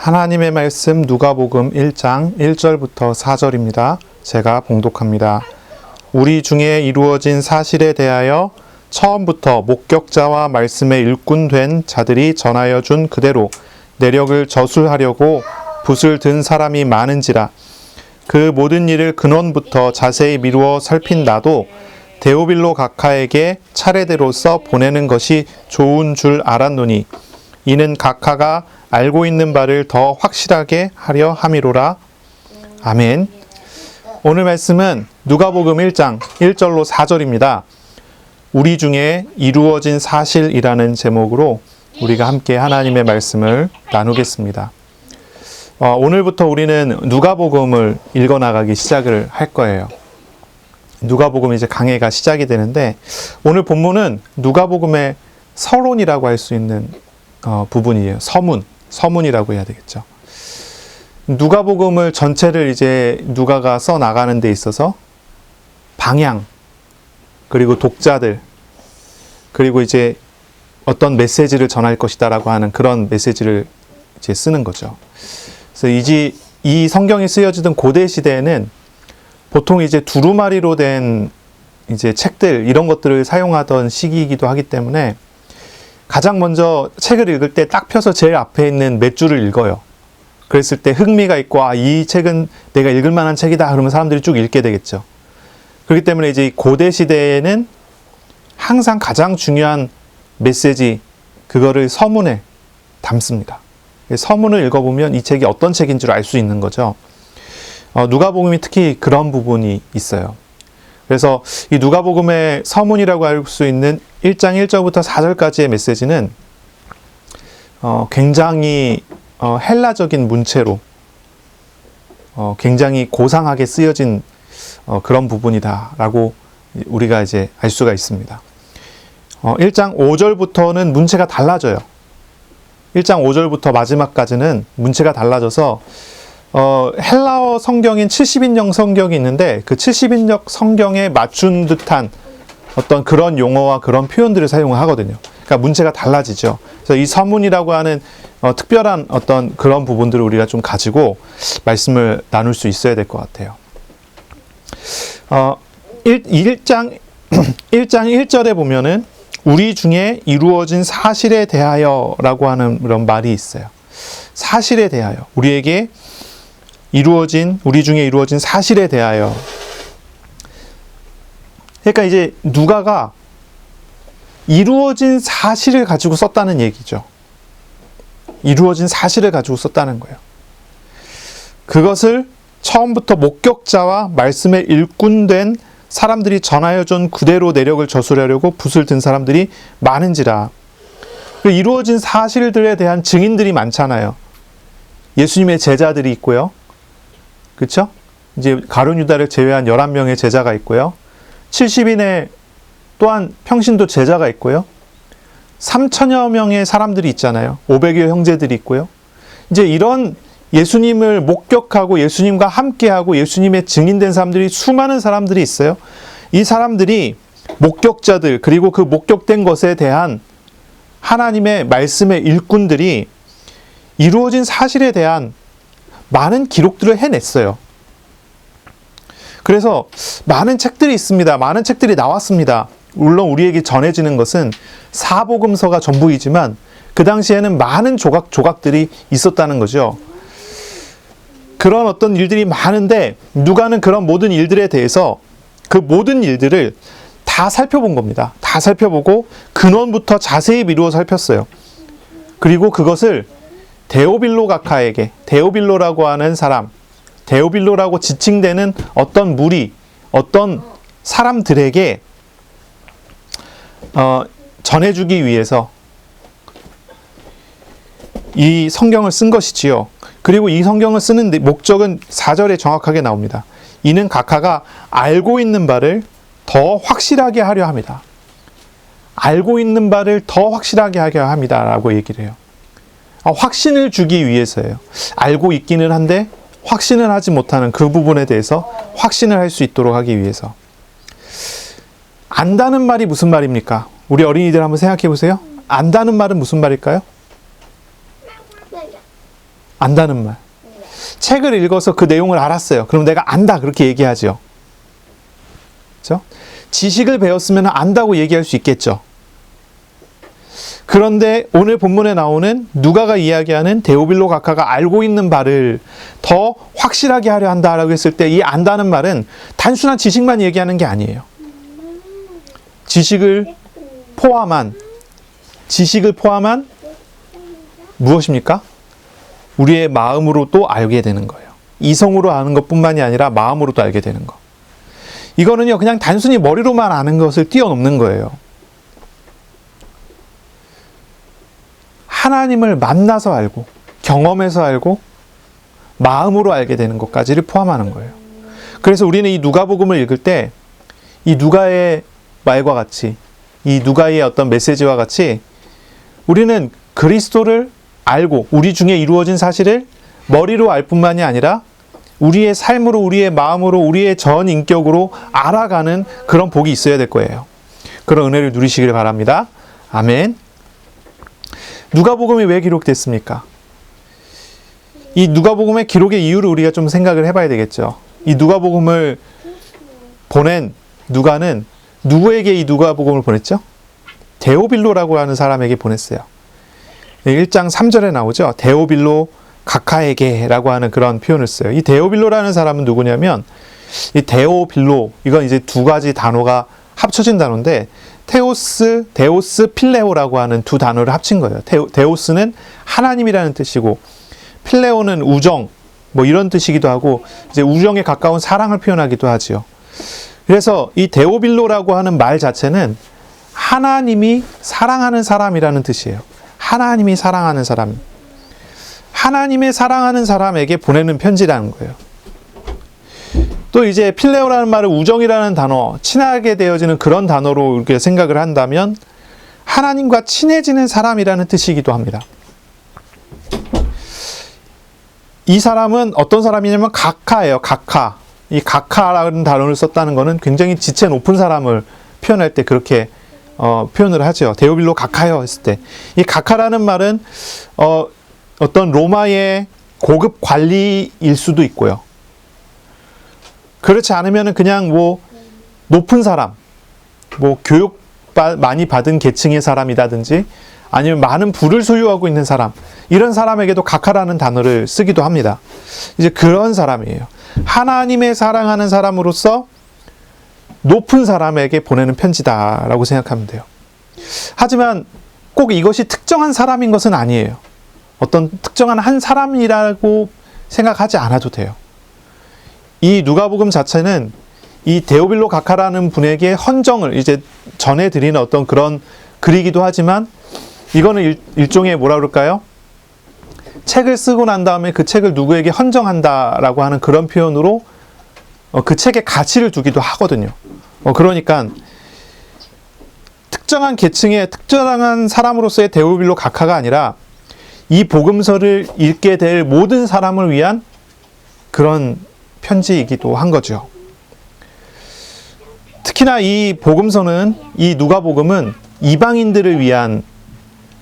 하나님의 말씀 누가복음 1장 1절부터 4절입니다. 제가 봉독합니다. 우리 중에 이루어진 사실에 대하여 처음부터 목격자와 말씀에 일꾼 된 자들이 전하여 준 그대로 내력을 저술하려고 붓을 든 사람이 많은지라. 그 모든 일을 근원부터 자세히 미루어 살핀 나도 데오빌로 각하에게 차례대로 써 보내는 것이 좋은 줄 알았노니 이는 각하가 알고 있는 바를 더 확실하게 하려 함이로라. 아멘. 오늘 말씀은 누가복음 1장 1절로 4절입니다. 우리 중에 이루어진 사실이라는 제목으로 우리가 함께 하나님의 말씀을 나누겠습니다. 오늘부터 우리는 누가복음을 읽어나가기 시작을 할 거예요. 누가복음 이제 강해가 시작이 되는데 오늘 본문은 누가복음의 서론이라고 할 수 있는 부분이에요. 서문이라고 해야 되겠죠. 누가복음을 전체를 이제 누가가 써 나가는 데 있어서 방향, 그리고 독자들, 그리고 이제 어떤 메시지를 전할 것이다라고 하는 그런 메시지를 이제 쓰는 거죠. 그래서 이 성경이 쓰여지던 고대 시대에는 보통 이제 두루마리로 된 이제 책들 이런 것들을 사용하던 시기이기도 하기 때문에 가장 먼저 책을 읽을 때 딱 펴서 제일 앞에 있는 몇 줄을 읽어요. 그랬을 때 흥미가 있고 이 책은 내가 읽을 만한 책이다 그러면 사람들이 쭉 읽게 되겠죠. 그렇기 때문에 이제 고대 시대에는 항상 가장 중요한 메시지 그거를 서문에 담습니다. 서문을 읽어보면 이 책이 어떤 책인 줄 알 수 있는 거죠. 누가복음이 특히 그런 부분이 있어요. 그래서 이 누가복음의 서문이라고 할 수 있는 1장 1절부터 4절까지의 메시지는 굉장히 헬라적인 문체로 굉장히 고상하게 쓰여진 그런 부분이다라고 우리가 이제 알 수가 있습니다. 1장 5절부터는 문체가 달라져요. 1장 5절부터 마지막까지는 문체가 달라져서 헬라어 성경인 70인역 성경이 있는데 그 70인역 성경에 맞춘 듯한 어떤 그런 용어와 그런 표현들을 사용하거든요. 그러니까 문체가 달라지죠. 그래서 이 서문이라고 하는 특별한 어떤 그런 부분들을 우리가 좀 가지고 말씀을 나눌 수 있어야 될 것 같아요. 1장 1절에 보면은 우리 중에 이루어진 사실에 대하여 라고 하는 그런 말이 있어요. 사실에 대하여. 우리 중에 이루어진 사실에 대하여. 그러니까 이제 누가가 이루어진 사실을 가지고 썼다는 얘기죠. 이루어진 사실을 가지고 썼다는 거예요. 그것을 처음부터 목격자와 말씀에 일꾼된 사람들이 전하여 준 그대로 내력을 저술하려고 붓을 든 사람들이 많은지라. 이루어진 사실들에 대한 증인들이 많잖아요. 예수님의 제자들이 있고요. 그렇죠? 이제 가룟 유다를 제외한 11명의 제자가 있고요. 70인의 또한 평신도 제자가 있고요. 3천여 명의 사람들이 있잖아요. 500여 형제들이 있고요. 이제 이런 예수님을 목격하고 예수님과 함께하고 예수님의 증인된 사람들이 수많은 사람들이 있어요. 이 사람들이 목격자들 그리고 그 목격된 것에 대한 하나님의 말씀의 일꾼들이 이루어진 사실에 대한 많은 기록들을 해냈어요. 그래서 많은 책들이 있습니다. 많은 책들이 나왔습니다. 물론 우리에게 전해지는 것은 사복음서가 전부이지만 그 당시에는 많은 조각들이 있었다는 거죠. 그런 어떤 일들이 많은데 누가는 그런 모든 일들에 대해서 그 모든 일들을 다 살펴본 겁니다. 다 살펴보고 근원부터 자세히 미루어 살폈어요. 그리고 그것을 데오빌로 각하에게, 데오빌로라고 하는 사람, 데오빌로라고 지칭되는 어떤 무리, 어떤 사람들에게 전해주기 위해서 이 성경을 쓴 것이지요. 그리고 이 성경을 쓰는 목적은 4절에 정확하게 나옵니다. 이는 각하가 알고 있는 바를 더 확실하게 하려 합니다. 알고 있는 바를 더 확실하게 하려 합니다. 라고 얘기를 해요. 확신을 주기 위해서예요. 알고 있기는 한데 확신을 하지 못하는 그 부분에 대해서 확신을 할 수 있도록 하기 위해서. 안다는 말이 무슨 말입니까? 우리 어린이들 한번 생각해 보세요. 안다는 말은 무슨 말일까요? 안다는 말. 책을 읽어서 그 내용을 알았어요. 그럼 내가 안다 그렇게 얘기하죠. 그렇죠? 지식을 배웠으면 안다고 얘기할 수 있겠죠. 그런데 오늘 본문에 나오는 누가가 이야기하는 데오빌로 각하가 알고 있는 바를 더 확실하게 하려 한다라고 했을 때 이 안다는 말은 단순한 지식만 얘기하는 게 아니에요. 지식을 포함한 무엇입니까? 우리의 마음으로 또 알게 되는 거예요. 이성으로 아는 것뿐만이 아니라 마음으로도 알게 되는 거. 이거는요, 그냥 단순히 머리로만 아는 것을 뛰어넘는 거예요. 하나님을 만나서 알고, 경험해서 알고, 마음으로 알게 되는 것까지를 포함하는 거예요. 그래서 우리는 이 누가복음을 읽을 때, 이 누가의 말과 같이, 이 누가의 어떤 메시지와 같이, 우리는 그리스도를 알고, 우리 중에 이루어진 사실을 머리로 알 뿐만이 아니라, 우리의 삶으로, 우리의 마음으로, 우리의 전 인격으로 알아가는 그런 복이 있어야 될 거예요. 그런 은혜를 누리시길 바랍니다. 아멘. 누가복음이 왜 기록됐습니까? 이 누가복음의 기록의 이유를 우리가 좀 생각을 해봐야 되겠죠. 이 누가복음을 보낸 누가는 누구에게 이 누가복음을 보냈죠? 데오빌로라고 하는 사람에게 보냈어요. 1장 3절에 나오죠. 데오빌로 각하에게 라고 하는 그런 표현을 써요. 이 데오빌로라는 사람은 누구냐면, 이 데오빌로, 이건 이제 두 가지 단어가 합쳐진 단어인데, 데오스, 필레오라고 하는 두 단어를 합친 거예요. 데오스는 하나님이라는 뜻이고, 필레오는 우정, 뭐 이런 뜻이기도 하고, 이제 우정에 가까운 사랑을 표현하기도 하지요. 그래서 이 데오빌로라고 하는 말 자체는 하나님이 사랑하는 사람이라는 뜻이에요. 하나님이 사랑하는 사람. 하나님의 사랑하는 사람에게 보내는 편지라는 거예요. 또 이제 필레오라는 말을 우정이라는 단어, 친하게 되어지는 그런 단어로 이렇게 생각을 한다면 하나님과 친해지는 사람이라는 뜻이기도 합니다. 이 사람은 어떤 사람이냐면 각하예요. 각하. 이 각하라는 단어를 썼다는 것은 굉장히 지체 높은 사람을 표현할 때 그렇게 표현을 하죠. 데오빌로 각하요 했을 때. 이 각하라는 말은 어떤 로마의 고급 관리일 수도 있고요. 그렇지 않으면 그냥 뭐 높은 사람, 뭐 교육 많이 받은 계층의 사람이라든지 아니면 많은 부를 소유하고 있는 사람, 이런 사람에게도 각하라는 단어를 쓰기도 합니다. 이제 그런 사람이에요. 하나님의 사랑하는 사람으로서 높은 사람에게 보내는 편지다라고 생각하면 돼요. 하지만 꼭 이것이 특정한 사람인 것은 아니에요. 어떤 특정한 한 사람이라고 생각하지 않아도 돼요. 이 누가복음 자체는 이 데오빌로 각하라는 분에게 헌정을 이제 전해드리는 어떤 그런 글이기도 하지만, 이거는 일종의 뭐라 그럴까요? 책을 쓰고 난 다음에 그 책을 누구에게 헌정한다라고 하는 그런 표현으로 그 책에 가치를 두기도 하거든요. 그러니까 특정한 계층의 특정한 사람으로서의 데오빌로 각하가 아니라 이 복음서를 읽게 될 모든 사람을 위한 그런 편지이기도 한 거죠. 특히나 이 복음서는, 이 누가복음은 이방인들을 위한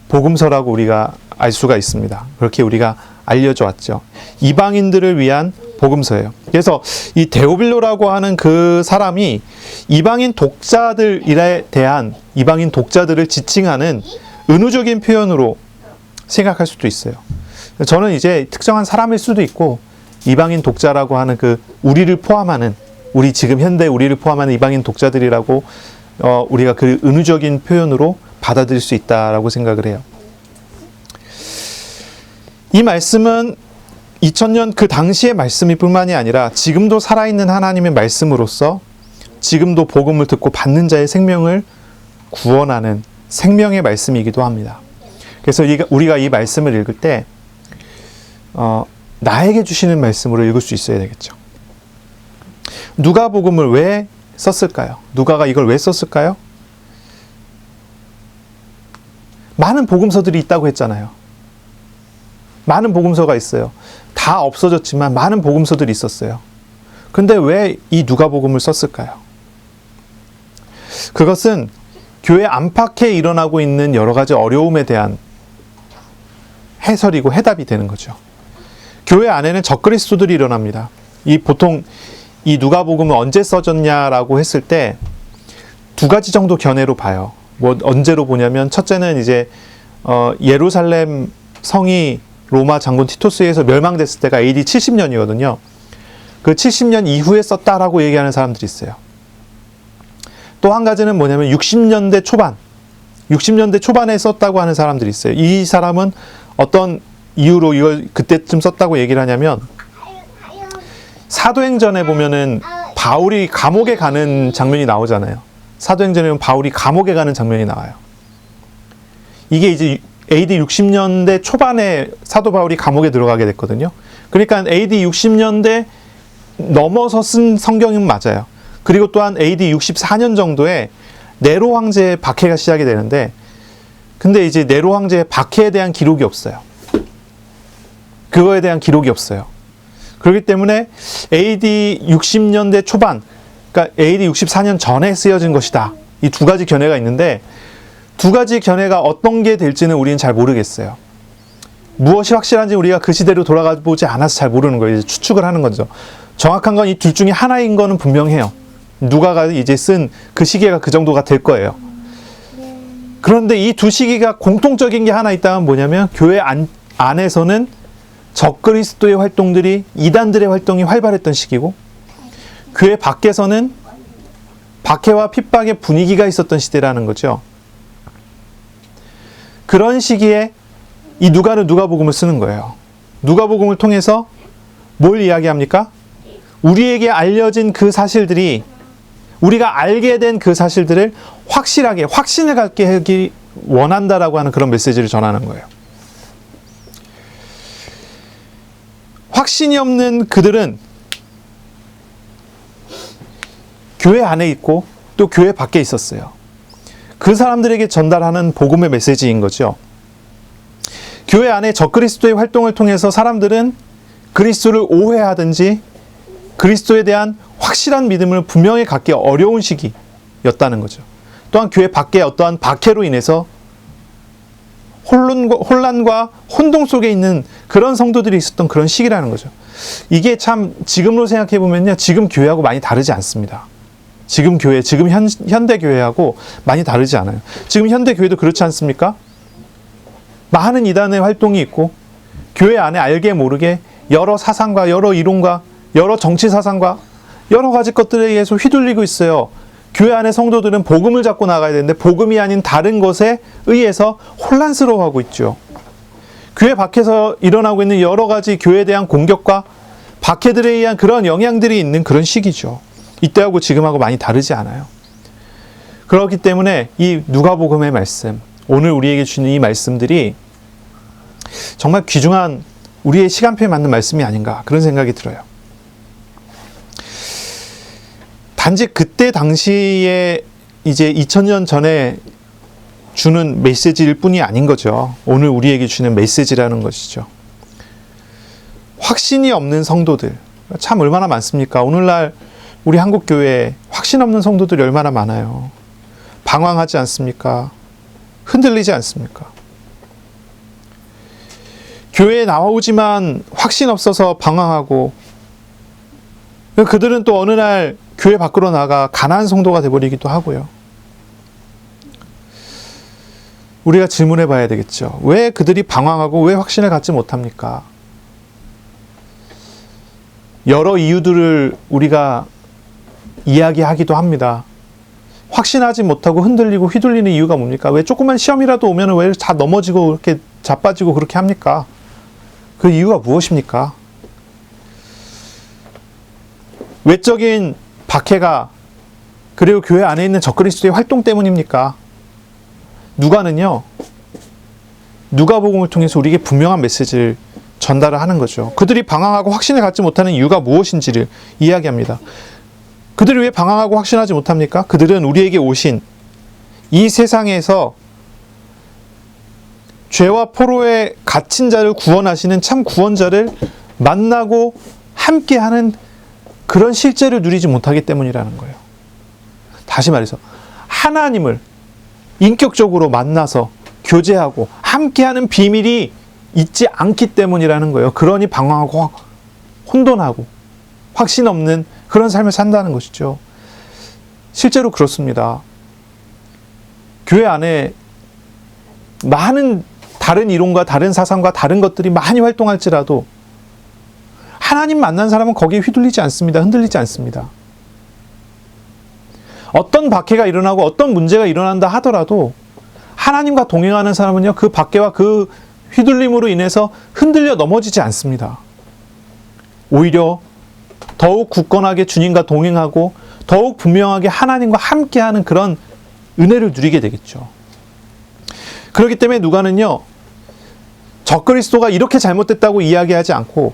복음서라고 우리가 알 수가 있습니다. 그렇게 우리가 알려져 왔죠. 이방인들을 위한 복음서예요. 그래서 이 데오빌로라고 하는 그 사람이 이방인 독자들에 대한, 이방인 독자들을 지칭하는 은유적인 표현으로 생각할 수도 있어요. 저는 이제 특정한 사람일 수도 있고, 이방인 독자라고 하는 그 우리를 포함하는, 우리 지금 현대 우리를 포함하는 이방인 독자들이라고 우리가 그 은유적인 표현으로 받아들일 수 있다라고 생각을 해요. 이 말씀은 2000년 그 당시의 말씀이 뿐만이 아니라 지금도 살아있는 하나님의 말씀으로서 지금도 복음을 듣고 받는 자의 생명을 구원하는 생명의 말씀이기도 합니다. 그래서 우리가 이 말씀을 읽을 때 나에게 주시는 말씀으로 읽을 수 있어야 되겠죠. 누가복음을 왜 썼을까요? 누가가 이걸 왜 썼을까요? 많은 복음서들이 있다고 했잖아요. 많은 복음서가 있어요. 다 없어졌지만 많은 복음서들이 있었어요. 근데 왜 이 누가복음을 썼을까요? 그것은 교회 안팎에 일어나고 있는 여러 가지 어려움에 대한 해설이고 해답이 되는 거죠. 교회 안에는 적그리스도들이 일어납니다. 보통 이 누가복음은 언제 써졌냐라고 했을 때 두 가지 정도 견해로 봐요. 언제로 보냐면, 첫째는 이제 예루살렘 성이 로마 장군 티토스에 의해서 멸망됐을 때가 AD 70년이거든요. 그 70년 이후에 썼다라고 얘기하는 사람들이 있어요. 또 한 가지는 뭐냐면 60년대 초반에 썼다고 하는 사람들이 있어요. 이 사람은 어떤 이유로 이걸 그때쯤 썼다고 얘기를 하냐면, 사도행전에 보면은 바울이 감옥에 가는 장면이 나오잖아요. 사도행전에 보면 바울이 감옥에 가는 장면이 나와요. 이게 이제 AD 60년대 초반에 사도 바울이 감옥에 들어가게 됐거든요. 그러니까 AD 60년대 넘어서 쓴 성경은 맞아요. 그리고 또한 AD 64년 정도에 네로 황제의 박해가 시작이 되는데, 근데 이제 네로 황제의 박해에 대한 기록이 없어요. 그거에 대한 기록이 없어요. 그렇기 때문에 AD 60년대 초반, 그러니까 AD 64년 전에 쓰여진 것이다. 이 두 가지 견해가 있는데, 두 가지 견해가 어떤 게 될지는 우리는 잘 모르겠어요. 무엇이 확실한지 우리가 그 시대로 돌아가 보지 않아서 잘 모르는 거예요. 이제 추측을 하는 거죠. 정확한 건 이 둘 중에 하나인 거는 분명해요. 누가가 이제 쓴 그 시기가 그 정도가 될 거예요. 그런데 이 두 시기가 공통적인 게 하나 있다면 뭐냐면, 교회 안에서는 적그리스도의 활동들이, 이단들의 활동이 활발했던 시기고, 교회 밖에서는 박해와 핍박의 분위기가 있었던 시대라는 거죠. 그런 시기에 이 누가는 누가복음을 쓰는 거예요. 누가복음을 통해서 뭘 이야기합니까? 우리에게 알려진 그 사실들이, 우리가 알게 된 그 사실들을 확실하게, 확신을 갖게 하기 원한다라고 하는 그런 메시지를 전하는 거예요. 확신이 없는 그들은 교회 안에 있고 또 교회 밖에 있었어요. 그 사람들에게 전달하는 복음의 메시지인 거죠. 교회 안에 적그리스도의 활동을 통해서 사람들은 그리스도를 오해하든지 그리스도에 대한 확실한 믿음을 분명히 갖기 어려운 시기였다는 거죠. 또한 교회 밖에 어떠한 박해로 인해서 혼란과 혼동 속에 있는 그런 성도들이 있었던 그런 시기라는 거죠. 이게 참 지금으로 생각해 보면요, 지금 교회하고 많이 다르지 않습니다. 지금 교회, 지금 현대 교회하고 많이 다르지 않아요. 지금 현대 교회도 그렇지 않습니까? 많은 이단의 활동이 있고, 교회 안에 알게 모르게 여러 사상과 여러 이론과 여러 정치 사상과 여러 가지 것들에 의해서 휘둘리고 있어요. 교회 안에 성도들은 복음을 잡고 나가야 되는데 복음이 아닌 다른 것에 의해서 혼란스러워하고 있죠. 교회 밖에서 일어나고 있는 여러 가지 교회에 대한 공격과 박해들에 의한 그런 영향들이 있는 그런 시기죠. 이때하고 지금하고 많이 다르지 않아요. 그렇기 때문에 이 누가복음의 말씀, 오늘 우리에게 주는 이 말씀들이 정말 귀중한 우리의 시간표에 맞는 말씀이 아닌가, 그런 생각이 들어요. 단지 그때 당시에 이제 2000년 전에 주는 메시지일 뿐이 아닌 거죠. 오늘 우리에게 주는 메시지라는 것이죠. 확신이 없는 성도들 참 얼마나 많습니까? 오늘날 우리 한국교회에 확신 없는 성도들이 얼마나 많아요. 방황하지 않습니까? 흔들리지 않습니까? 교회에 나오지만 확신 없어서 방황하고, 그들은 또 어느 날 교회 밖으로 나가 가난한 성도가 되어버리기도 하고요. 우리가 질문해 봐야 되겠죠. 왜 그들이 방황하고 왜 확신을 갖지 못합니까? 여러 이유들을 우리가 이야기하기도 합니다. 확신하지 못하고 흔들리고 휘둘리는 이유가 뭡니까? 왜 조그만 시험이라도 오면 왜 다 넘어지고 이렇게 자빠지고 그렇게 합니까? 그 이유가 무엇입니까? 외적인 박해가, 그리고 교회 안에 있는 적그리스도의 활동 때문입니까? 누가는요, 누가복음을 통해서 우리에게 분명한 메시지를 전달을 하는 거죠. 그들이 방황하고 확신을 갖지 못하는 이유가 무엇인지를 이야기합니다. 그들이 왜 방황하고 확신하지 못합니까? 그들은 우리에게 오신 이 세상에서 죄와 포로에 갇힌 자를 구원하시는 참 구원자를 만나고 함께하는 그런 실제를 누리지 못하기 때문이라는 거예요. 다시 말해서 하나님을 인격적으로 만나서 교제하고 함께하는 비밀이 있지 않기 때문이라는 거예요. 그러니 방황하고 혼돈하고 확신 없는 그런 삶을 산다는 것이죠. 실제로 그렇습니다. 교회 안에 많은 다른 이론과 다른 사상과 다른 것들이 많이 활동할지라도 하나님 만난 사람은 거기에 휘둘리지 않습니다. 흔들리지 않습니다. 어떤 박해가 일어나고 어떤 문제가 일어난다 하더라도 하나님과 동행하는 사람은요, 그 박해와 그 휘둘림으로 인해서 흔들려 넘어지지 않습니다. 오히려 더욱 굳건하게 주님과 동행하고 더욱 분명하게 하나님과 함께하는 그런 은혜를 누리게 되겠죠. 그렇기 때문에 누가는요, 적그리스도가 이렇게 잘못됐다고 이야기하지 않고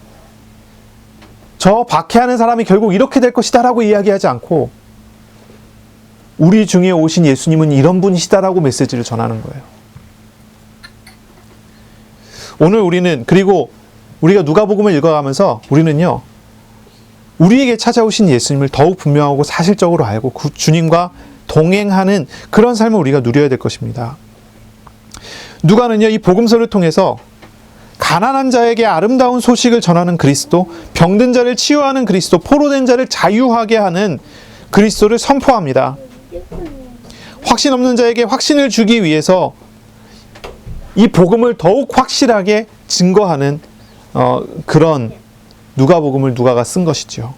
저 박해하는 사람이 결국 이렇게 될 것이다 라고 이야기하지 않고 우리 중에 오신 예수님은 이런 분이시다라고 메시지를 전하는 거예요. 오늘 우리는, 그리고 우리가 누가복음을 읽어가면서 우리는요, 우리에게 찾아오신 예수님을 더욱 분명하고 사실적으로 알고 주님과 동행하는 그런 삶을 우리가 누려야 될 것입니다. 누가는요, 이 복음서를 통해서 가난한 자에게 아름다운 소식을 전하는 그리스도, 병든 자를 치유하는 그리스도, 포로된 자를 자유하게 하는 그리스도를 선포합니다. 확신 없는 자에게 확신을 주기 위해서 이 복음을 더욱 확실하게 증거하는 그런 누가복음을 누가가 쓴 것이죠.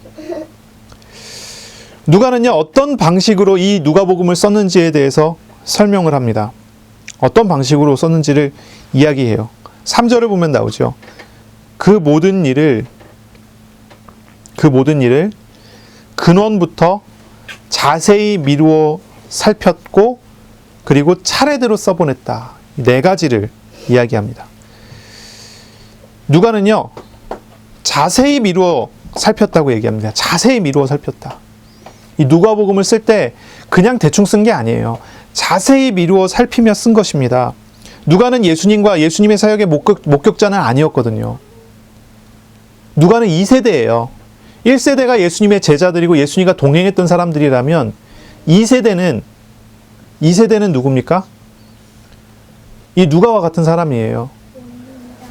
누가는요, 어떤 방식으로 이 누가복음을 썼는지에 대해서 설명을 합니다. 어떤 방식으로 썼는지를 이야기해요. 3절을 보면 나오죠. 그 모든 일을 근원부터 자세히 미루어 살폈고 그리고 차례대로 써보냈다. 이 4가지를 이야기합니다. 누가는요, 자세히 미루어 살폈다고 얘기합니다. 자세히 미루어 살폈다. 이 누가복음을 쓸 때 그냥 대충 쓴 게 아니에요. 자세히 미루어 살피며 쓴 것입니다. 누가는 예수님과 예수님의 사역의 목격자는 아니었거든요. 누가는 2세대예요. 1세대가 예수님의 제자들이고 예수님과 동행했던 사람들이라면 2세대는 누굽니까? 이 누가와 같은 사람이에요.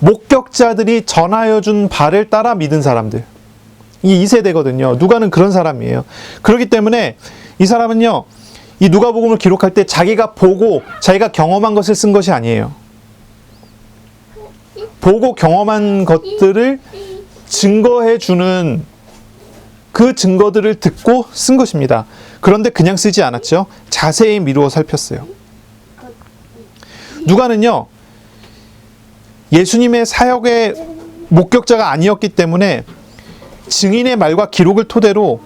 목격자들이 전하여 준 바를 따라 믿은 사람들. 이 2세대거든요. 누가는 그런 사람이에요. 그렇기 때문에 이 사람은요, 이 누가복음을 기록할 때 자기가 보고 자기가 경험한 것을 쓴 것이 아니에요. 보고 경험한 것들을 증거해 주는 그 증거들을 듣고 쓴 것입니다. 그런데 그냥 쓰지 않았죠. 자세히 미루어 살폈어요. 누가는요, 예수님의 사역의 목격자가 아니었기 때문에 증인의 말과 기록을 토대로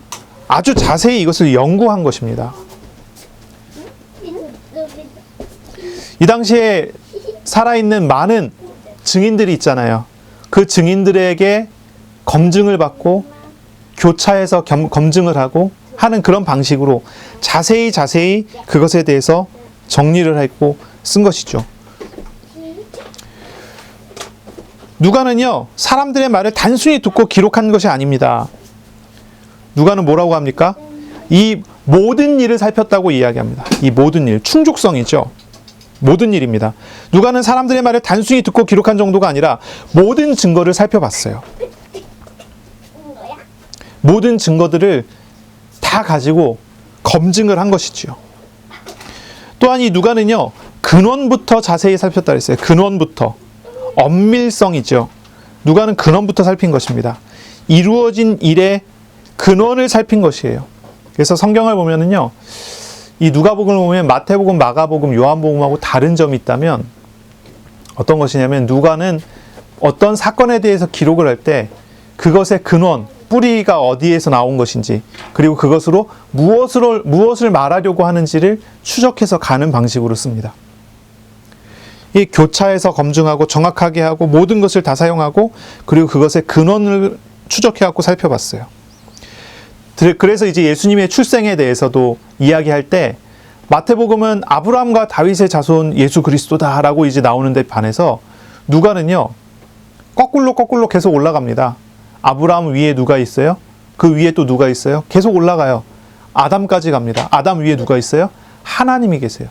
아주 자세히 이것을 연구한 것입니다. 이 당시에 살아있는 많은 증인들이 있잖아요. 그 증인들에게 검증을 받고 교차해서 검증을 하고 하는 그런 방식으로 자세히 그것에 대해서 정리를 했고 쓴 것이죠. 누가는요, 사람들의 말을 단순히 듣고 기록한 것이 아닙니다. 누가는 뭐라고 합니까? 이 모든 일을 살폈다고 이야기합니다. 이 모든 일, 충족성이죠. 모든 일입니다. 누가는 사람들의 말을 단순히 듣고 기록한 정도가 아니라 모든 증거를 살펴봤어요. 모든 증거들을 다 가지고 검증을 한 것이지요. 또한 이 누가는요, 근원부터 자세히 살폈다 그랬어요. 근원부터. 엄밀성이죠. 누가는 근원부터 살핀 것입니다. 이루어진 일의 근원을 살핀 것이에요. 그래서 성경을 보면은요, 이 누가복음을 보면 마태복음, 마가복음, 요한복음하고 다른 점이 있다면 어떤 것이냐면 누가는 어떤 사건에 대해서 기록을 할 때 그것의 근원, 뿌리가 어디에서 나온 것인지 그리고 그것으로 무엇을 말하려고 하는지를 추적해서 가는 방식으로 씁니다. 이 교차해서 검증하고 정확하게 하고 모든 것을 다 사용하고 그리고 그것의 근원을 추적해갖고 살펴봤어요. 그래서 이제 예수님의 출생에 대해서도 이야기할 때 마태복음은 아브라함과 다윗의 자손 예수 그리스도다라고 이제 나오는데 반해서 누가는요, 거꾸로 계속 올라갑니다. 아브라함 위에 누가 있어요? 그 위에 또 누가 있어요? 계속 올라가요. 아담까지 갑니다. 아담 위에 누가 있어요? 하나님이 계세요.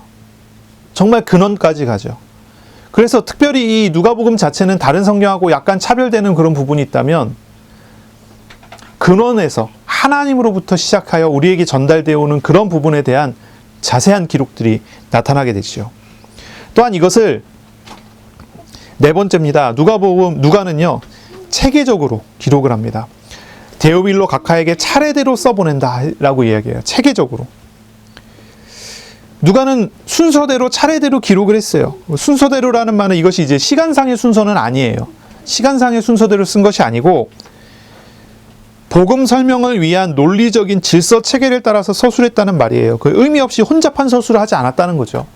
정말 근원까지 가죠. 그래서 특별히 이 누가복음 자체는 다른 성경하고 약간 차별되는 그런 부분이 있다면 근원에서 하나님으로부터 시작하여 우리에게 전달되어 오는 그런 부분에 대한 자세한 기록들이 나타나게 되죠. 또한 이것을 네 번째입니다. 누가는요 체계적으로 기록을 합니다. 데오빌로 각하에게 차례대로 써보낸다라고 이야기해요. 체계적으로. 누가는 순서대로 차례대로 기록을 했어요. 순서대로라는 말은 이것이 이제 시간상의 순서는 아니에요. 시간상의 순서대로 쓴 것이 아니고 복음 설명을 위한 논리적인 질서 체계를 따라서 서술했다는 말이에요. 그 의미 없이 혼잡한 서술을 하지 않았다는 거죠.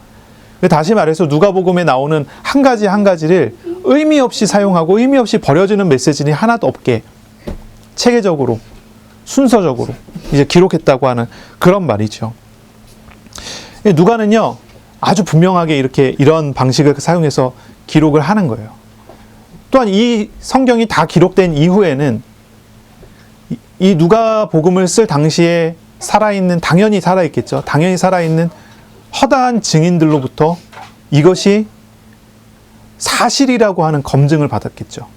다시 말해서 누가복음에 나오는 한 가지 한 가지를 의미 없이 사용하고 의미 없이 버려지는 메시지는 하나도 없게 체계적으로 순서적으로 이제 기록했다고 하는 그런 말이죠. 누가는요 아주 분명하게 이런 방식을 사용해서 기록을 하는 거예요. 또한 이 성경이 다 기록된 이후에는 이 누가복음을 쓸 당시에 당연히 살아있겠죠. 당연히 살아있는 허다한 증인들로부터 이것이 사실이라고 하는 검증을 받았겠죠.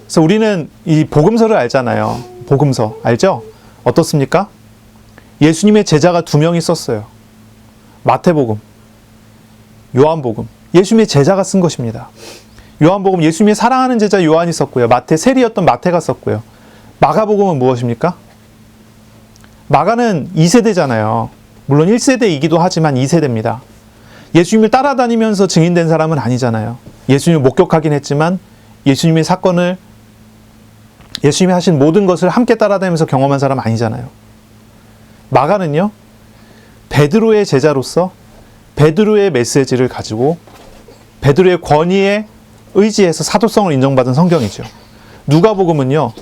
그래서 우리는 이 복음서를 알잖아요. 복음서 알죠? 어떻습니까? 예수님의 제자가 2명이 썼어요. 마태복음, 요한복음. 예수님의 제자가 쓴 것입니다. 요한복음 예수님의 사랑하는 제자 요한이 썼고요. 세리였던 마태가 썼고요. 마가복음은 무엇입니까? 마가는 2세대잖아요. 물론 1세대이기도 하지만 2세대입니다. 예수님을 따라다니면서 증인된 사람은 아니잖아요. 예수님을 목격하긴 했지만 예수님이 하신 모든 것을 함께 따라다니면서 경험한 사람은 아니잖아요. 마가는요, 베드로의 제자로서 베드로의 메시지를 가지고 베드로의 권위에 의지해서 사도성을 인정받은 성경이죠. 누가복음은요,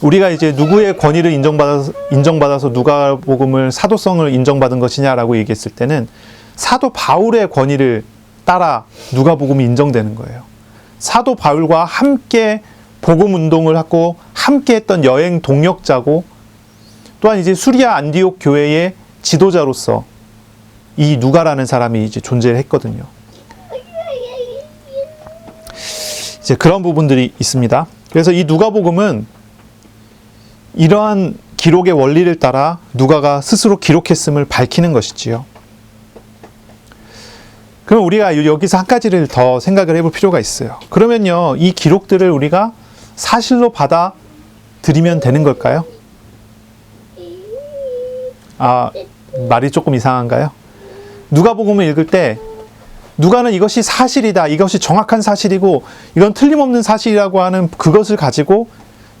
우리가 이제 누구의 권위를 인정받아서 누가복음을 사도성을 인정받은 것이냐라고 얘기했을 때는 사도 바울의 권위를 따라 누가복음이 인정되는 거예요. 사도 바울과 함께 복음 운동을 하고 함께 했던 여행 동역자고 또한 이제 수리아 안디옥 교회의 지도자로서 이 누가라는 사람이 이제 존재를 했거든요. 이제 그런 부분들이 있습니다. 그래서 이 누가복음은 이러한 기록의 원리를 따라 누가가 스스로 기록했음을 밝히는 것이지요. 그럼 우리가 여기서 한 가지를 더 생각을 해볼 필요가 있어요. 그러면요, 이 기록들을 우리가 사실로 받아들이면 되는 걸까요? 말이 조금 이상한가요? 누가복음을 읽을 때 누가는 이것이 사실이다, 이것이 정확한 사실이고 이건 틀림없는 사실이라고 하는 그것을 가지고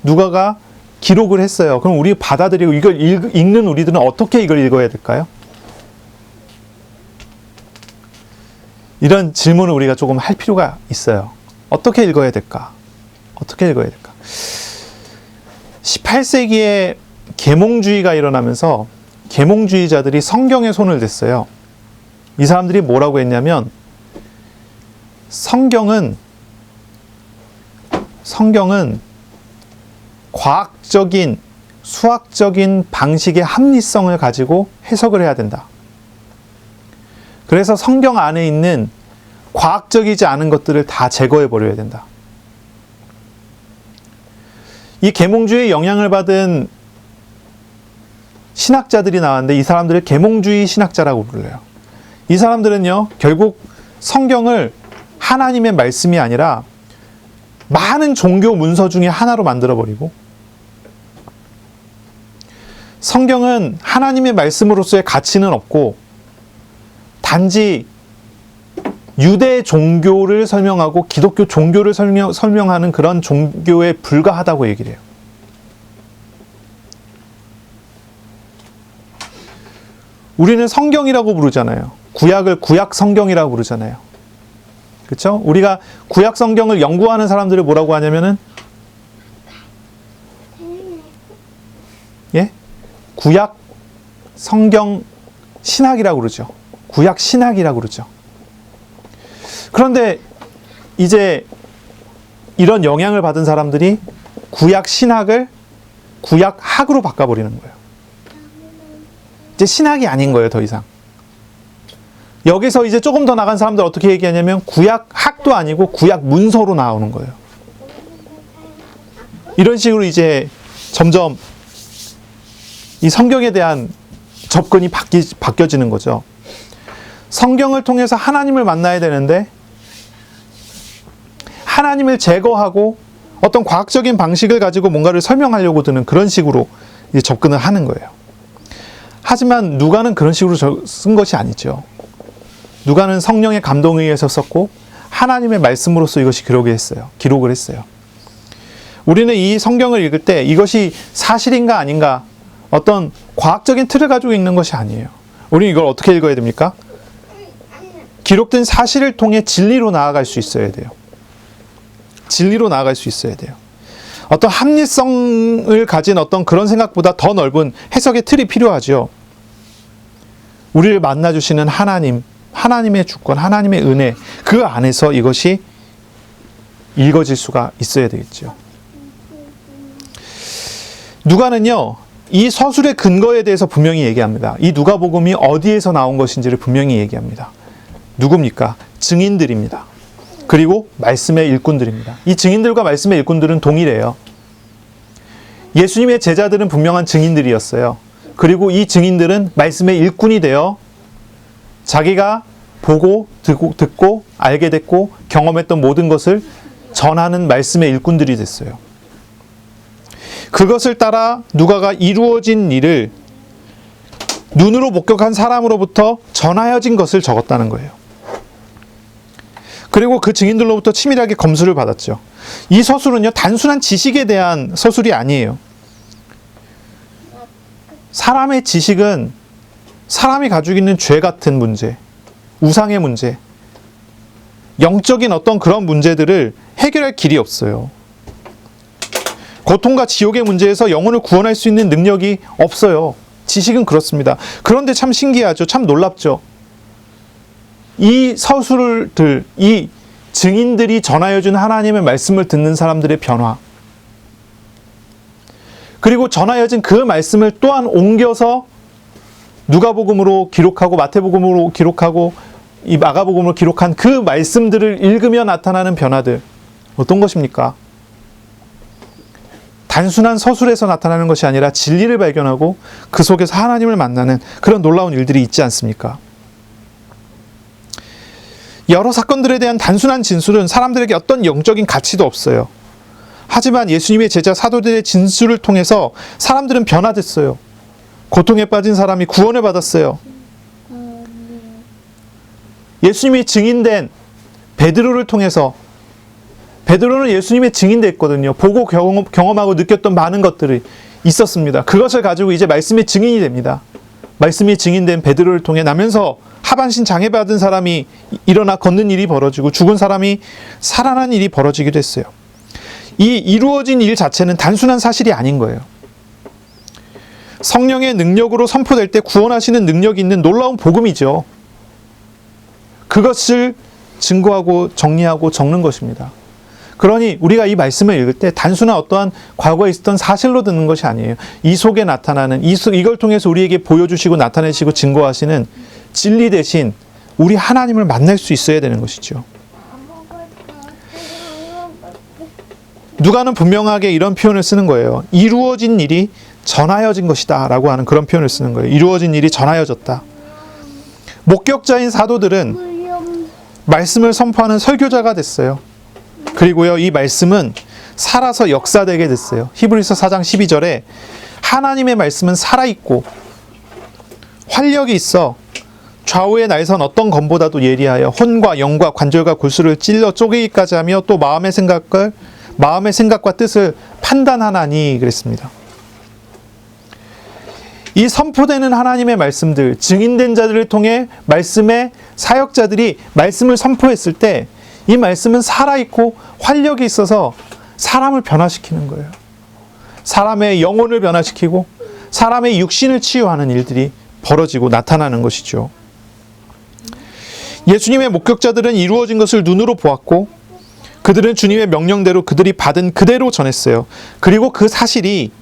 누가가 기록을 했어요. 그럼 우리 받아들이고 이걸 읽는 우리들은 어떻게 이걸 읽어야 될까요? 이런 질문을 우리가 조금 할 필요가 있어요. 어떻게 읽어야 될까? 어떻게 읽어야 될까? 18세기에 계몽주의가 일어나면서 계몽주의자들이 성경에 손을 댔어요. 이 사람들이 뭐라고 했냐면 성경은 과학적인, 수학적인 방식의 합리성을 가지고 해석을 해야 된다. 그래서 성경 안에 있는 과학적이지 않은 것들을 다 제거해 버려야 된다. 이 계몽주의의 영향을 받은 신학자들이 나왔는데 이 사람들을 계몽주의 신학자라고 불러요. 이 사람들은요, 결국 성경을 하나님의 말씀이 아니라 많은 종교 문서 중에 하나로 만들어버리고 성경은 하나님의 말씀으로서의 가치는 없고 단지 유대 종교를 설명하고 기독교 종교를 설명하는 그런 종교에 불과하다고 얘기를 해요. 우리는 성경이라고 부르잖아요. 구약을 구약 성경이라고 부르잖아요. 그렇죠? 우리가 구약 성경을 연구하는 사람들을 뭐라고 하냐면은 구약 성경 신학이라고 그러죠. 구약 신학이라고 그러죠. 그런데 이제 이런 영향을 받은 사람들이 구약 신학을 구약 학으로 바꿔버리는 거예요. 이제 신학이 아닌 거예요, 더 이상. 여기서 이제 조금 더 나간 사람들 어떻게 얘기하냐면 구약 학도 아니고 구약 문서로 나오는 거예요. 이런 식으로 이제 점점 이 성경에 대한 접근이 바뀌어지는 거죠. 성경을 통해서 하나님을 만나야 되는데 하나님을 제거하고 어떤 과학적인 방식을 가지고 뭔가를 설명하려고 드는 그런 식으로 이제 접근을 하는 거예요. 하지만 누가는 그런 식으로 쓴 것이 아니죠. 누가는 성령의 감동에 의해서 썼고 하나님의 말씀으로서 이것이 기록을 했어요. 우리는 이 성경을 읽을 때 이것이 사실인가 아닌가 어떤 과학적인 틀을 가지고 읽는 것이 아니에요. 우리는 이걸 어떻게 읽어야 됩니까? 기록된 사실을 통해 진리로 나아갈 수 있어야 돼요. 진리로 나아갈 수 있어야 돼요. 어떤 합리성을 가진 어떤 그런 생각보다 더 넓은 해석의 틀이 필요하죠. 우리를 만나주시는 하나님, 하나님의 주권, 하나님의 은혜, 그 안에서 이것이 읽어질 수가 있어야 되겠죠. 누가는요, 이 서술의 근거에 대해서 분명히 얘기합니다. 이 누가복음이 어디에서 나온 것인지를 분명히 얘기합니다. 누굽니까? 증인들입니다. 그리고 말씀의 일꾼들입니다. 이 증인들과 말씀의 일꾼들은 동일해요. 예수님의 제자들은 분명한 증인들이었어요. 그리고 이 증인들은 말씀의 일꾼이 되어 자기가 보고 듣고 알게 됐고 경험했던 모든 것을 전하는 말씀의 일꾼들이 됐어요. 그것을 따라 누가가 이루어진 일을 눈으로 목격한 사람으로부터 전하여진 것을 적었다는 거예요. 그리고 그 증인들로부터 치밀하게 검수를 받았죠. 이 서술은요, 단순한 지식에 대한 서술이 아니에요. 사람의 지식은 사람이 가지고 있는 죄 같은 문제, 우상의 문제, 영적인 어떤 그런 문제들을 해결할 길이 없어요. 고통과 지옥의 문제에서 영혼을 구원할 수 있는 능력이 없어요. 지식은 그렇습니다. 그런데 참 신기하죠. 참 놀랍죠. 이 서술들, 이 증인들이 전하여준 하나님의 말씀을 듣는 사람들의 변화, 그리고 전하여진 그 말씀을 또한 옮겨서 누가복음으로 기록하고 마태복음으로 기록하고 이 마가복음으로 기록한 그 말씀들을 읽으며 나타나는 변화들, 어떤 것입니까? 단순한 서술에서 나타나는 것이 아니라 진리를 발견하고 그 속에서 하나님을 만나는 그런 놀라운 일들이 있지 않습니까? 여러 사건들에 대한 단순한 진술은 사람들에게 어떤 영적인 가치도 없어요. 하지만 예수님의 제자 사도들의 진술을 통해서 사람들은 변화됐어요. 고통에 빠진 사람이 구원을 받았어요. 예수님이 증인된 베드로를 통해서, 베드로는 예수님의 증인됐거든요. 보고 경험하고 느꼈던 많은 것들이 있었습니다. 그것을 가지고 이제 말씀의 증인이 됩니다. 말씀이 증인된 베드로를 통해 나면서 하반신 장애받은 사람이 일어나 걷는 일이 벌어지고 죽은 사람이 살아난 일이 벌어지기도 했어요. 이 이루어진 일 자체는 단순한 사실이 아닌 거예요. 성령의 능력으로 선포될 때 구원하시는 능력이 있는 놀라운 복음이죠. 그것을 증거하고 정리하고 적는 것입니다. 그러니 우리가 이 말씀을 읽을 때 단순한 어떠한 과거에 있었던 사실로 듣는 것이 아니에요. 이 속에 나타나는, 이걸 통해서 우리에게 보여주시고 나타내시고 증거하시는 진리 대신 우리 하나님을 만날 수 있어야 되는 것이죠. 누가는 분명하게 이런 표현을 쓰는 거예요. 이루어진 일이 전하여진 것이다 라고 하는 그런 표현을 쓰는 거예요. 이루어진 일이 전하여졌다. 목격자인 사도들은 말씀을 선포하는 설교자가 됐어요. 그리고요, 이 말씀은 살아서 역사되게 됐어요. 히브리서 4장 12절에 하나님의 말씀은 살아있고 활력이 있어 좌우의 날선 어떤 검보다도 예리하여 혼과 영과 관절과 골수를 찔러 쪼개기까지 하며 또 마음의 생각과 뜻을 판단하나니 그랬습니다. 이 선포되는 하나님의 말씀들, 증인된 자들을 통해 말씀의 사역자들이 말씀을 선포했을 때 이 말씀은 살아있고 활력이 있어서 사람을 변화시키는 거예요. 사람의 영혼을 변화시키고 사람의 육신을 치유하는 일들이 벌어지고 나타나는 것이죠. 예수님의 목격자들은 이루어진 것을 눈으로 보았고 그들은 주님의 명령대로 그들이 받은 그대로 전했어요. 그리고 그 사실이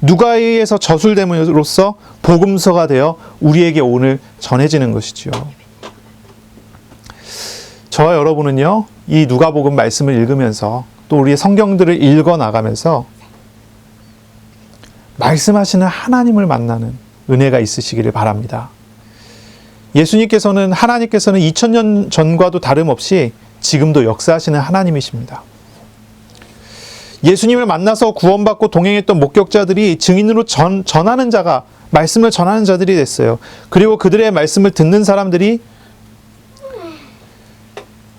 누가에 의해서 저술됨으로써 복음서가 되어 우리에게 오늘 전해지는 것이죠. 저와 여러분은요, 이 누가복음 말씀을 읽으면서 또 우리의 성경들을 읽어 나가면서 말씀하시는 하나님을 만나는 은혜가 있으시기를 바랍니다. 예수님께서는, 하나님께서는 2000년 전과도 다름없이 지금도 역사하시는 하나님이십니다. 예수님을 만나서 구원받고 동행했던 목격자들이 증인으로 전하는 자가, 말씀을 전하는 자들이 됐어요. 그리고 그들의 말씀을 듣는 사람들이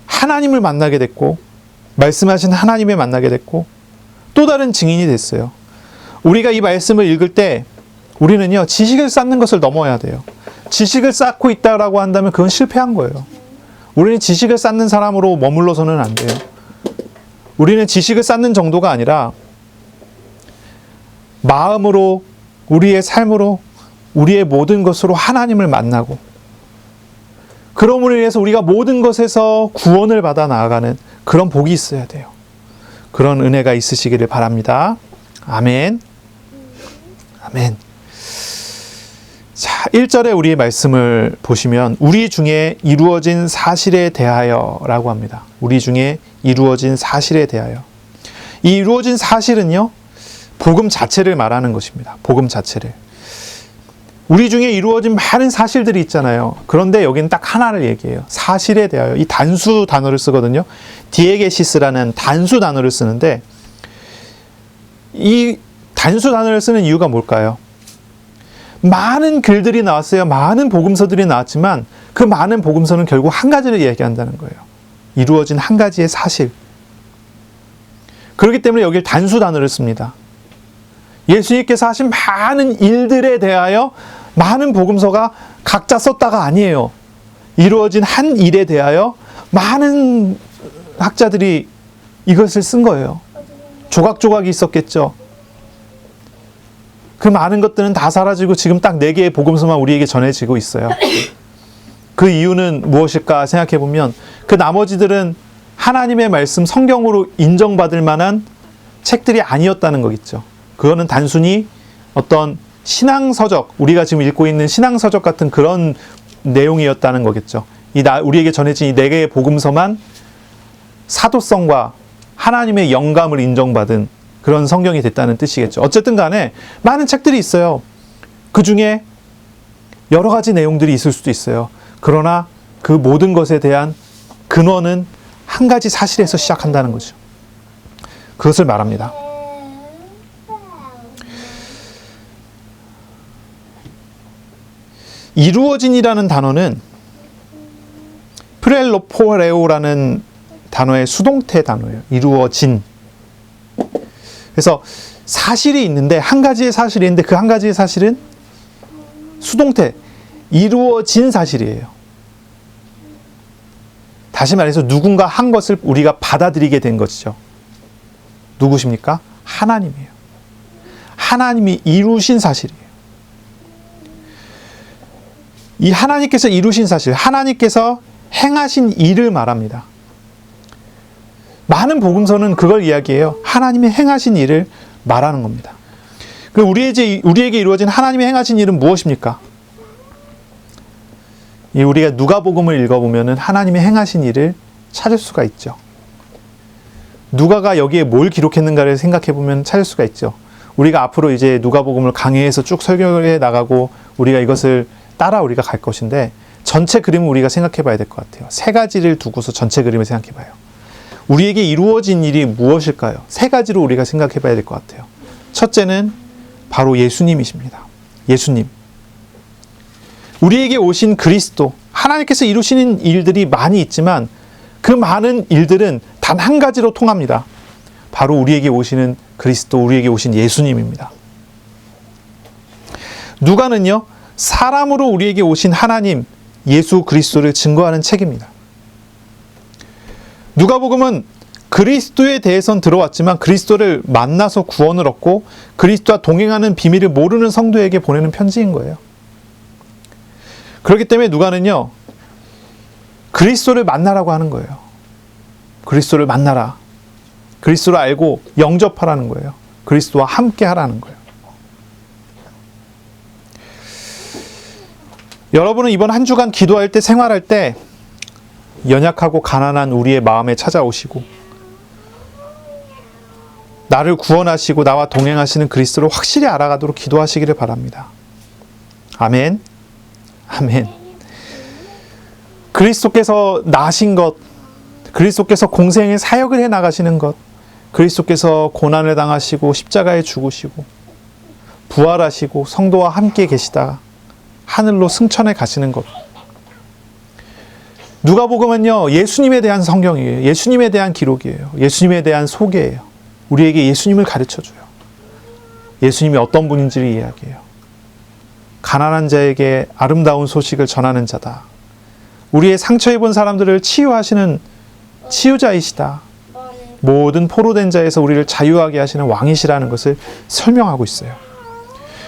하나님을 만나게 됐고, 말씀하신 하나님을 만나게 됐고, 또 다른 증인이 됐어요. 우리가 이 말씀을 읽을 때 우리는요, 지식을 쌓는 것을 넘어야 돼요. 지식을 쌓고 있다라고 한다면 그건 실패한 거예요. 우리는 지식을 쌓는 사람으로 머물러서는 안 돼요. 우리는 지식을 쌓는 정도가 아니라 마음으로, 우리의 삶으로, 우리의 모든 것으로 하나님을 만나고, 그러므로 인해서 우리가 모든 것에서 구원을 받아 나아가는 그런 복이 있어야 돼요. 그런 은혜가 있으시기를 바랍니다. 아멘. 아멘. 자, 1절에 우리의 말씀을 보시면 우리 중에 이루어진 사실에 대하여 라고 합니다. 우리 중에 이루어진 사실에 대하여. 이 이루어진 사실은요, 복음 자체를 말하는 것입니다. 복음 자체를. 우리 중에 이루어진 많은 사실들이 있잖아요. 그런데 여기는 딱 하나를 얘기해요. 사실에 대하여. 이 단수 단어를 쓰거든요. 디에게시스라는 단수 단어를 쓰는데, 이 단수 단어를 쓰는 이유가 뭘까요? 많은 글들이 나왔어요. 많은 복음서들이 나왔지만 그 많은 복음서는 결국 한 가지를 얘기한다는 거예요. 이루어진 한 가지의 사실. 그렇기 때문에 여기를 단수 단어를 씁니다. 예수님께서 하신 많은 일들에 대하여 많은 복음서가 각자 썼다가 아니에요. 이루어진 한 일에 대하여 많은 학자들이 이것을 쓴 거예요. 조각조각이 있었겠죠. 그 많은 것들은 다 사라지고 지금 딱 4개의 복음서만 우리에게 전해지고 있어요. 그 이유는 무엇일까 생각해 보면 그 나머지들은 하나님의 말씀, 성경으로 인정받을 만한 책들이 아니었다는 거겠죠. 그거는 단순히 어떤 신앙서적, 우리가 지금 읽고 있는 신앙서적 같은 그런 내용이었다는 거겠죠. 우리에게 전해진 이 4개의 복음서만 사도성과 하나님의 영감을 인정받은 그런 성경이 됐다는 뜻이겠죠. 어쨌든 간에 많은 책들이 있어요. 그 중에 여러 가지 내용들이 있을 수도 있어요. 그러나 그 모든 것에 대한 근원은 한 가지 사실에서 시작한다는 거죠. 그것을 말합니다. 이루어진이라는 단어는 프렐로포레오라는 단어의 수동태 단어예요. 이루어진. 그래서 사실이 있는데, 한 가지의 사실이 있는데 그 한 가지의 사실은 수동태, 이루어진 사실이에요. 다시 말해서 누군가 한 것을 우리가 받아들이게 된 것이죠. 누구십니까? 하나님이에요. 하나님이 이루신 사실이에요. 이 하나님께서 이루신 사실, 하나님께서 행하신 일을 말합니다. 많은 복음서는 그걸 이야기해요. 하나님이 행하신 일을 말하는 겁니다. 그럼 우리에게 이루어진 하나님이 행하신 일은 무엇입니까? 우리가 누가복음을 읽어보면 하나님이 행하신 일을 찾을 수가 있죠. 누가가 여기에 뭘 기록했는가를 생각해보면 찾을 수가 있죠. 우리가 앞으로 이제 누가복음을 강해해서 쭉 설교해 나가고 우리가 이것을 따라 우리가 갈 것인데, 전체 그림을 우리가 생각해 봐야 될 것 같아요. 3가지를 두고서 전체 그림을 생각해 봐요. 우리에게 이루어진 일이 무엇일까요? 3가지로 우리가 생각해 봐야 될 것 같아요. 첫째는 바로 예수님이십니다. 예수님. 우리에게 오신 그리스도, 하나님께서 이루시는 일들이 많이 있지만 그 많은 일들은 단 한 가지로 통합니다. 바로 우리에게 오시는 그리스도, 우리에게 오신 예수님입니다. 누가는요, 사람으로 우리에게 오신 하나님, 예수 그리스도를 증거하는 책입니다. 누가복음은 그리스도에 대해선 들어왔지만 그리스도를 만나서 구원을 얻고 그리스도와 동행하는 비밀을 모르는 성도에게 보내는 편지인 거예요. 그렇기 때문에 누가는요, 그리스도를 만나라고 하는 거예요. 그리스도를 만나라. 그리스도를 알고 영접하라는 거예요. 그리스도와 함께 하라는 거예요. 여러분은 이번 한 주간 기도할 때, 생활할 때 연약하고 가난한 우리의 마음에 찾아오시고 나를 구원하시고 나와 동행하시는 그리스도를 확실히 알아가도록 기도하시기를 바랍니다. 아멘. 아멘. 그리스도께서 나신 것, 그리스도께서 공생의 사역을 해 나가시는 것, 그리스도께서 고난을 당하시고 십자가에 죽으시고 부활하시고 성도와 함께 계시다 하늘로 승천해 가시는 것. 누가복음은요, 예수님에 대한 성경이에요. 예수님에 대한 기록이에요. 예수님에 대한 소개예요. 우리에게 예수님을 가르쳐줘요. 예수님이 어떤 분인지를 이야기해요. 가난한 자에게 아름다운 소식을 전하는 자다. 우리의 상처 입은 사람들을 치유하시는 치유자이시다. 모든 포로된 자에서 우리를 자유하게 하시는 왕이시라는 것을 설명하고 있어요.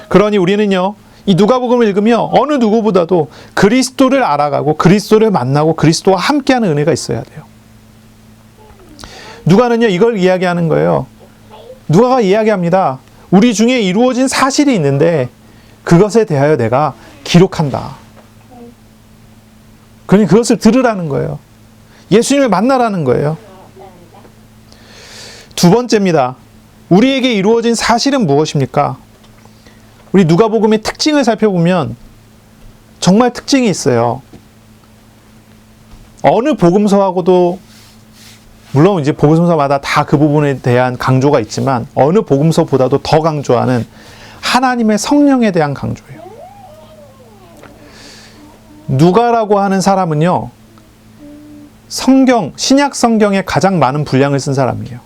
그러니 우리는요, 이 누가복음을 읽으며 어느 누구보다도 그리스도를 알아가고 그리스도를 만나고 그리스도와 함께하는 은혜가 있어야 돼요. 누가는요, 이걸 이야기하는 거예요. 누가가 이야기합니다. 우리 중에 이루어진 사실이 있는데 그것에 대하여 내가 기록한다. 그러니 그것을 들으라는 거예요. 예수님을 만나라는 거예요. 두 번째입니다. 우리에게 이루어진 사실은 무엇입니까? 우리 누가복음의 특징을 살펴보면 정말 특징이 있어요. 어느 복음서하고도 물론 이제 복음서마다 다 그 부분에 대한 강조가 있지만 어느 복음서보다도 더 강조하는 하나님의 성령에 대한 강조예요. 누가라고 하는 사람은요, 신약 성경에 가장 많은 분량을 쓴 사람이에요.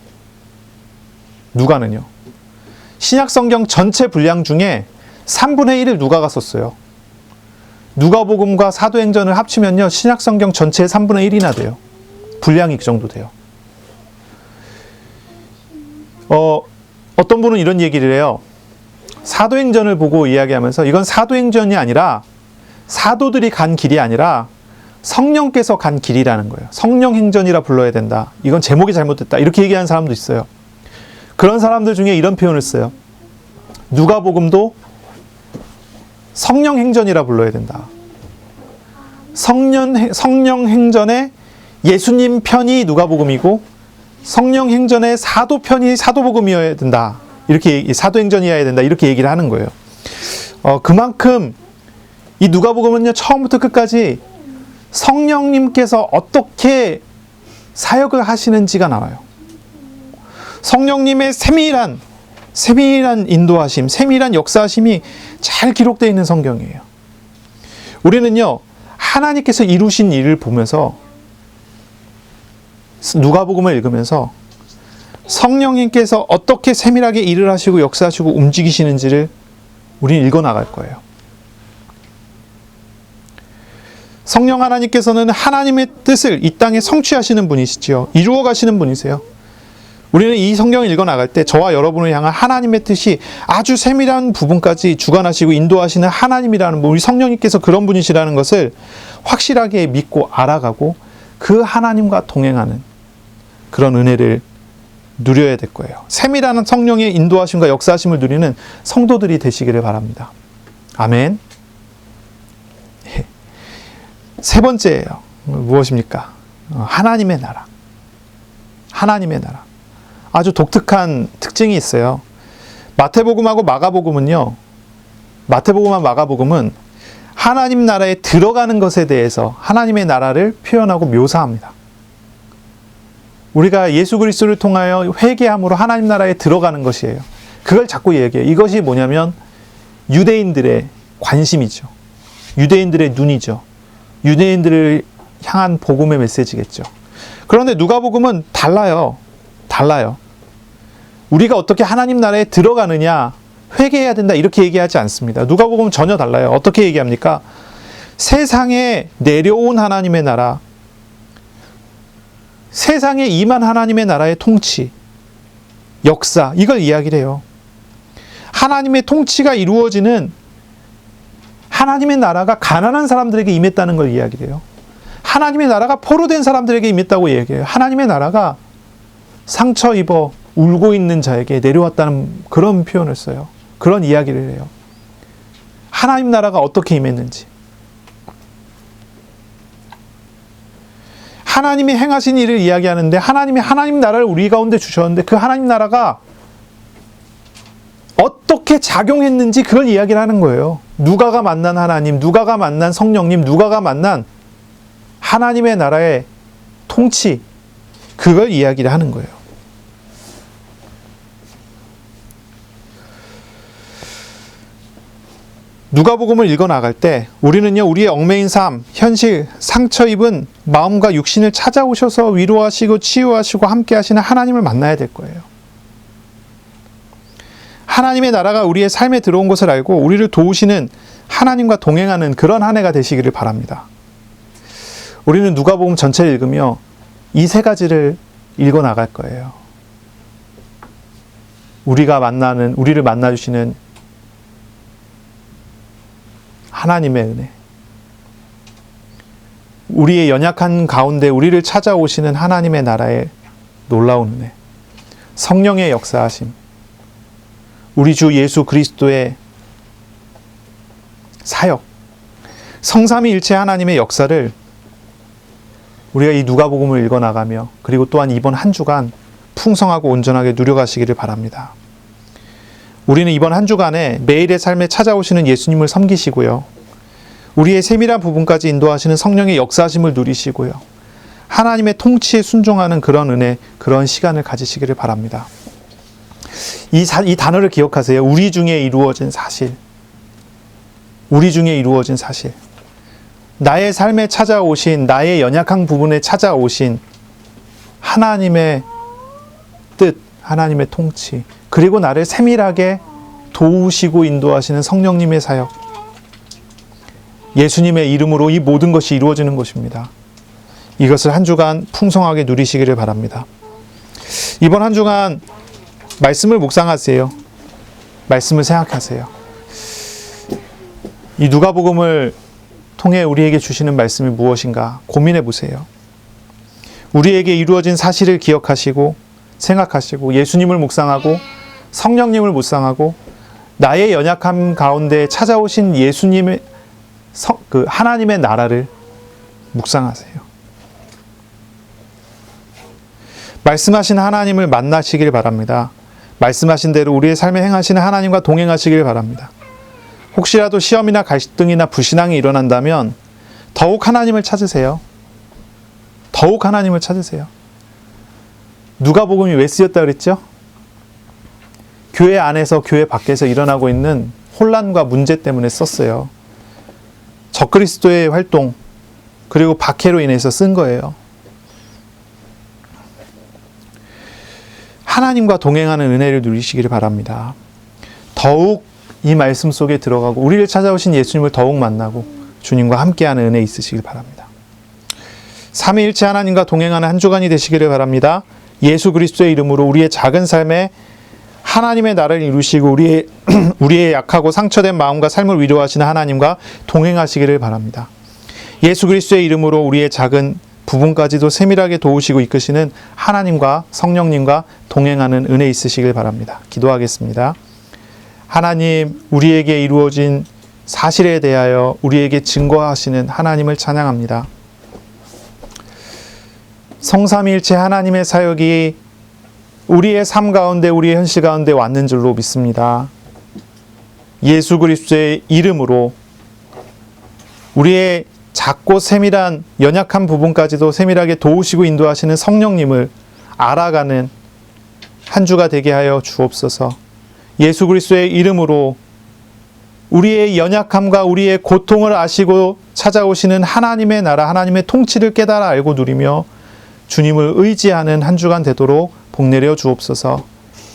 누가는요. 신약 성경 전체 분량 중에 3분의 1을 누가가 썼어요. 누가복음과 사도행전을 합치면요, 신약 성경 전체의 3분의 1이나 돼요. 분량이 그 정도 돼요. 어떤 분은 이런 얘기를 해요. 사도행전을 보고 이야기하면서 이건 사도행전이 아니라 사도들이 간 길이 아니라 성령께서 간 길이라는 거예요. 성령행전이라 불러야 된다. 이건 제목이 잘못됐다. 이렇게 얘기하는 사람도 있어요. 그런 사람들 중에 이런 표현을 써요. 누가복음도 성령행전이라 불러야 된다. 성령행전의 예수님 편이 누가복음이고 성령행전의 사도편이 사도복음이어야 된다. 이렇게 사도행전이어야 된다. 이렇게 얘기를 하는 거예요. 그만큼 이 누가복음은요, 처음부터 끝까지 성령님께서 어떻게 사역을 하시는지가 나와요. 성령님의 세밀한 인도하심, 세밀한 역사하심이 잘 기록되어 있는 성경이에요. 우리는요, 하나님께서 이루신 일을 보면서 누가복음을 읽으면서 성령님께서 어떻게 세밀하게 일을 하시고 역사하시고 움직이시는지를 우리는 읽어나갈 거예요. 성령 하나님께서는 하나님의 뜻을 이 땅에 성취하시는 분이시지요. 이루어 가시는 분이세요. 우리는 이 성경을 읽어나갈 때 저와 여러분을 향한 하나님의 뜻이 아주 세밀한 부분까지 주관하시고 인도하시는 하나님이라는 분, 우리 성령님께서 그런 분이시라는 것을 확실하게 믿고 알아가고 그 하나님과 동행하는 그런 은혜를 누려야 될 거예요. 세밀한 성령의 인도하심과 역사하심을 누리는 성도들이 되시기를 바랍니다. 아멘. 세 번째예요. 무엇입니까? 하나님의 나라. 하나님의 나라. 아주 독특한 특징이 있어요. 마태복음하고 마가복음은요, 마태복음과 마가복음은 하나님 나라에 들어가는 것에 대해서 하나님의 나라를 표현하고 묘사합니다. 우리가 예수 그리스도를 통하여 회개함으로 하나님 나라에 들어가는 것이에요. 그걸 자꾸 얘기해요. 이것이 뭐냐면 유대인들의 관심이죠. 유대인들의 눈이죠. 유대인들을 향한 복음의 메시지겠죠. 그런데 누가복음은 달라요. 우리가 어떻게 하나님 나라에 들어가느냐, 회개해야 된다 이렇게 얘기하지 않습니다. 누가복음은 전혀 달라요. 어떻게 얘기합니까? 세상에 내려온 하나님의 나라, 세상에 임한 하나님의 나라의 통치, 역사, 이걸 이야기를 해요. 하나님의 통치가 이루어지는 하나님의 나라가 가난한 사람들에게 임했다는 걸 이야기를 해요. 하나님의 나라가 포로된 사람들에게 임했다고 얘기해요. 하나님의 나라가 상처 입어 울고 있는 자에게 내려왔다는 그런 표현을 써요. 그런 이야기를 해요. 하나님 나라가 어떻게 임했는지. 하나님이 행하신 일을 이야기하는데 하나님이 하나님 나라를 우리 가운데 주셨는데 그 하나님 나라가 어떻게 작용했는지 그걸 이야기를 하는 거예요. 누가가 만난 하나님, 누가가 만난 성령님, 누가가 만난 하나님의 나라의 통치, 그걸 이야기를 하는 거예요. 누가복음을 읽어 나갈 때 우리는요, 우리의 얽매인 삶, 현실, 상처 입은 마음과 육신을 찾아오셔서 위로하시고 치유하시고 함께 하시는 하나님을 만나야 될 거예요. 하나님의 나라가 우리의 삶에 들어온 것을 알고 우리를 도우시는 하나님과 동행하는 그런 한 해가 되시기를 바랍니다. 우리는 누가복음 전체를 읽으며 이 세 가지를 읽어 나갈 거예요. 우리를 만나주시는 하나님의 은혜, 우리의 연약한 가운데 우리를 찾아오시는 하나님의 나라의 놀라운 은혜, 성령의 역사하심, 우리 주 예수 그리스도의 사역, 성삼위일체 하나님의 역사를 우리가 이 누가복음을 읽어나가며 그리고 또한 이번 한 주간 풍성하고 온전하게 누려가시기를 바랍니다. 우리는 이번 한 주간에 매일의 삶에 찾아오시는 예수님을 섬기시고요, 우리의 세밀한 부분까지 인도하시는 성령의 역사하심을 누리시고요, 하나님의 통치에 순종하는 그런 은혜, 그런 시간을 가지시기를 바랍니다. 이 단어를 기억하세요. 우리 중에 이루어진 사실. 우리 중에 이루어진 사실. 나의 삶에 찾아오신, 나의 연약한 부분에 찾아오신 하나님의 뜻, 하나님의 통치, 그리고 나를 세밀하게 도우시고 인도하시는 성령님의 사역. 예수님의 이름으로 이 모든 것이 이루어지는 것입니다. 이것을 한 주간 풍성하게 누리시기를 바랍니다. 이번 한 주간 말씀을 묵상하세요. 말씀을 생각하세요. 이 누가복음을 통해 우리에게 주시는 말씀이 무엇인가 고민해 보세요. 우리에게 이루어진 사실을 기억하시고 생각하시고 예수님을 묵상하고 성령님을 묵상하고 나의 연약함 가운데 찾아오신 예수님의 그 하나님의 나라를 묵상하세요. 말씀하신 하나님을 만나시길 바랍니다. 말씀하신 대로 우리의 삶에 행하시는 하나님과 동행하시길 바랍니다. 혹시라도 시험이나 갈등이나 불신앙이 일어난다면 더욱 하나님을 찾으세요. 더욱 하나님을 찾으세요. 누가복음이 왜 쓰였다 그랬죠? 교회 안에서 교회 밖에서 일어나고 있는 혼란과 문제 때문에 썼어요. 적그리스도의 활동 그리고 박해로 인해서 쓴 거예요. 하나님과 동행하는 은혜를 누리시기를 바랍니다. 더욱 이 말씀 속에 들어가고 우리를 찾아오신 예수님을 더욱 만나고 주님과 함께하는 은혜 있으시길 바랍니다. 삼위일체 하나님과 동행하는 한 주간이 되시기를 바랍니다. 예수 그리스도의 이름으로 우리의 작은 삶에 하나님의 나라를 이루시고 우리의 약하고 상처된 마음과 삶을 위로하시는 하나님과 동행하시기를 바랍니다. 예수 그리스도의 이름으로 우리의 작은 부분까지도 세밀하게 도우시고 이끄시는 하나님과 성령님과 동행하는 은혜 있으시길 바랍니다. 기도하겠습니다. 하나님, 우리에게 이루어진 사실에 대하여 우리에게 증거하시는 하나님을 찬양합니다. 성삼위일체 하나님의 사역이 우리의 삶 가운데, 우리의 현실 가운데 왔는 줄로 믿습니다. 예수 그리스도의 이름으로 우리의 작고 세밀한 연약한 부분까지도 세밀하게 도우시고 인도하시는 성령님을 알아가는 한 주가 되게 하여 주옵소서. 예수 그리스도의 이름으로 우리의 연약함과 우리의 고통을 아시고 찾아오시는 하나님의 나라, 하나님의 통치를 깨달아 알고 누리며 주님을 의지하는 한 주간 되도록 복 내려 주옵소서.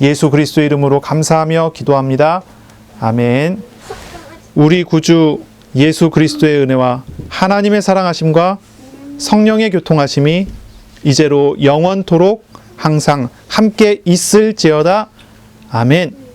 예수 그리스도의 이름으로 감사하며 기도합니다. 아멘. 우리 구주 예수 그리스도의 은혜와 하나님의 사랑하심과 성령의 교통하심이 이제로 영원토록 항상 함께 있을지어다. 아멘.